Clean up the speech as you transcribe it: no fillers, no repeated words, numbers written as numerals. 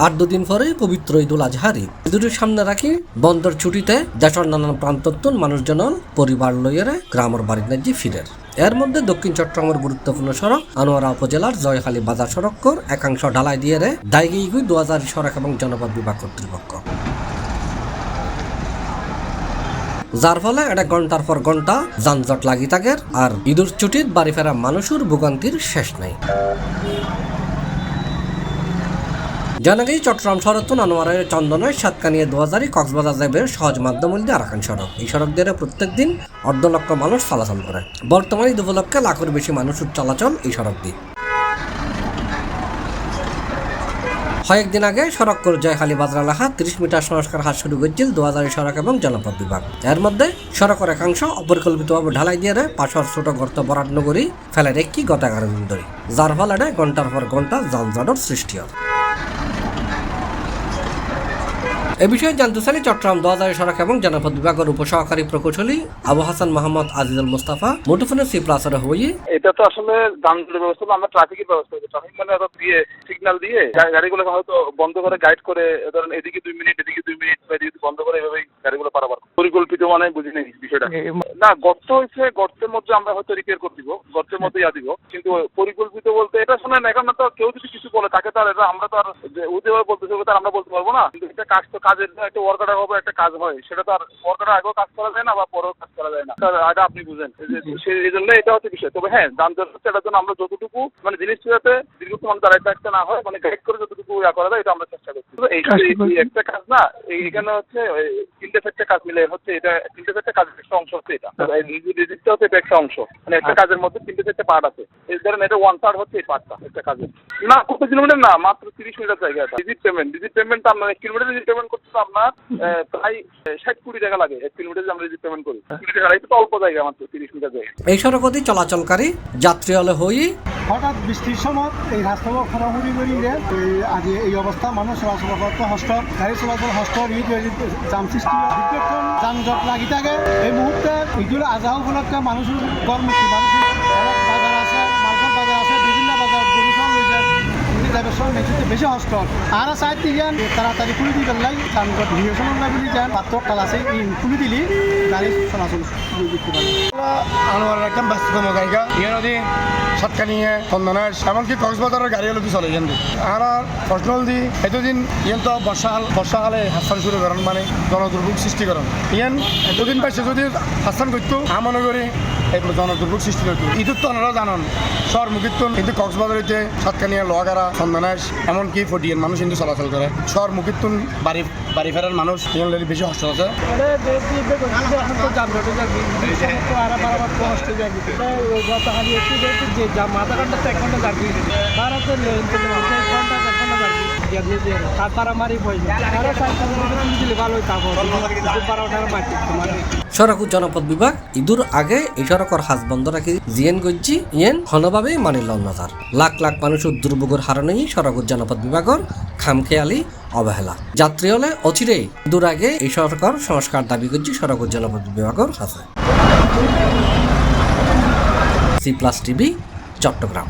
আর দুদিন পরে পবিত্র ঈদুল আজহার ঈদ দুটোর সামনে রাখি বন্দর ছুটিতে দেশের নানান প্রান্তত্বন মানুষজন পরিবার লইয়ারে গ্রামের বাড়ির নাজি ফিরের। এর মধ্যে দক্ষিণ চট্টগ্রামের গুরুত্বপূর্ণ সড়ক আনোয়ারা উপজেলার জয়খালী বাজার সড়কর একাংশ ঢালাই দিয়ে দায়গিগুই 2000 সড়ক এবং জনপদ বিভাগ কর্তৃপক্ষ, যার ফলে এটা ঘন্টার পর ঘন্টা যানজট লাগি থাকে। আর ঈদের ছুটির বাড়ি ফেরা মানুষের ভোগান্তির শেষ নাই। জানাগেই চট্টগ্রাম শহরতুন আনোয়ারের চন্দনের সাতকানিয়া 2000 কক্সবাজার যাবে সহজ মাধ্যম দিয়ে আরাকান সড়ক। এই সড়ক দিয়ে প্রত্যেক দিন 1.5 লক্ষ মানুষ চলাচল করে। বর্তমানে ঈদ উপলক্ষে লাখের বেশি মানুষের চলাচল এই সড়ক দিয়ে। কয়েকদিন আগে সড়ক করে জয়খালী বাজার এলাকা 30 মিটার সংস্কার হাত শুরু করেছিল 2000 সড়ক এবং জনপদ বিভাগ। এর মধ্যে সড়কের একাংশ অপরিকল্পিতভাবে ঢালাই দিয়ে পাশের ছোট গর্ত বরাদ্দ নগরী ফেলে রেখি গত 11 দিন ধরে, যার ফলে ঘন্টার পর ঘন্টা যানজটের সৃষ্টি হয়। এ বিষয়ে জানতে চাইলে চট্টগ্রাম 2000 সড়ক এবং জনপদ বিভাগের উপসহকারী প্রকৌশলী আবু হাসান মোহাম্মদ আজিজুল মুস্তাফা মুঠোফোনে C+-এর হয়ে এটা তো আসলে যানজটের ব্যবস্থা না, আমরা ট্রাফিকের ব্যবস্থা করি। ট্রাফিক মানে দিয়ে সিগন্যাল দিয়ে গাড়িগুলো হয়তো বন্ধ করে গাইড করে, ধরেন এদিকে 2 মিনিট এদিকে 2 মিনিট এদিকে বন্ধ করে এভাবেই গাড়িগুলো পারাবার পরিকল্পিত মানে বুঝি নেই বিষয়টা। না, গর্ত হয়েছে, গর্তের মধ্যে আমরা হয়তো রিপেয়ার করে দিব, গর্তের মধ্যে দিব, কিন্তু পরিকল্পিত বলতে এটা শোনেন এখন তো কেউ যদি কিছু বলে তাকে তো আর এটা আমরা তো আর ওদেরও বলতে চাইবো তার আমরা বলতে পারবো না। কিন্তু এটা কাজ তো কাজের একটা ওয়ার্কার হবে, একটা কাজ হয়, সেটা তো আর ওয়ার্কার আগেও কাজ করা যায় না বা পরেও কাজ করা যায় না। এটা আপনি বুঝেন, এই জন্য এটা হচ্ছে বিষয়। তবে হ্যাঁ, যানজট হচ্ছে এটার জন্য আমরা যতটুকু মানে জিনিসটা যাতে দীর্ঘক্ষণ দাঁড়াইতে একটা না হয়, মানে গাইড করে যতটুকু করা যায় এটা আমরা চেষ্টা করছি। এই একটা কাজ না, এখানে হচ্ছে 3-4টা কাজ মিলে হচ্ছে এটা 3-4টা কাজের একটা অংশ হচ্ছে এটা। রিজিটটা হচ্ছে এটা একটা অংশ, মানে একটা কাজের মধ্যে 3-4টা পার্ট আছে। এই ধরেন এটা 1 পার্ট হচ্ছে এই পার্টটা একটা কাজের। না, কত কিলোমিটার না, মাত্র 30 মিটার জায়গা। ডিজিট পেমেন্ট আপনার 1 কিলোমিটার ডিজিট পেমেন্ট করতে আপনার প্রায় 60 কোটি টাকা লাগে। 1 কিলোমিটার আমরা ডিজিট পেমেন্ট করি 1 কোটি টাকা, এটা তো অল্প জায়গা, মাত্র 30 মিটার জায়গা। এই সড়ক দিয়ে চলাচলকারী যাত্রী হলে হই হঠাৎ বৃষ্টির সময় এই রাস্তাগুলো খরাখুরি করি আজ এই অবস্থা, মানুষ চলাচল করতে হস্ত, গাড়ি চলাচল হস্ত, জাম সৃষ্টি, দীর্ঘক্ষণ যানজট লাগি থাকে। এই মুহূর্তে ঈদুল আজহা উপলক্ষে মানুষের গড়মুক্তি, মানুষের অনেক বাজার আছে, মার্কেট বাজার আছে, বিভিন্ন বাজার গরুসল হয়ে যায়, বেশি হস্ত। আর চাইতে যান তাড়াতাড়ি খুলে দিয়ে পেলাই যানজট ভিড়েশন বলি যান পাত্র কাল আছে খুলে দিলি গাড়ি চলাচল করতে পারে। আনোয়ারের একদম ব্যস্ততম জায়গা, ইয়ে নদী সাতকানিয়ে চন্দনাশ এমনকি কক্সবাজারের গাড়ি হলো চলে যান। আর ফসল দি এতদিন ইয়েন তো বর্ষাকালে হাসান শুরু করেন, মানে জনদুর্ভোগ সৃষ্টি করেন। ইয়েন এতদিন পাইছে যদি হাসান করতো মনে করি এগুলো জনদুর্ভোগ সৃষ্টি করতো। ঈদুর তো আপনারা জানান শহর মুখিত্তন, কিন্তু কক্সবাজারিতে সাতকানিয়া লোহাগাড়া চন্দনাশ এমনকি ফটিয়ান মানুষ কিন্তু চলাচল করে। শহর মুখিত্তন বাড়ি ফেরার মানুষ ইয়েন বেশি হস্ত আছে। মাথা ঘন্টা 1 ঘন্টা যাবি সড়ক ও জনপদ বিভাগ ঈদুর আগে এই সড়কের হাজ বন্ধ রাখি জিএন গজ্জি ইয়েন ঘনভাবে মানিল নজর। লাখ লাখ মানুষের দুর্ভোগের হারণেই সড়ক ও জনপদ বিভাগের খামখেয়ালি অবহেলা। যাত্রী হলে অচিরেই ঈদুর আগে এই সড়কের সংস্কার দাবি করছি সড়ক ও জনপদ বিভাগের কাছে। C+ TV Chittagong.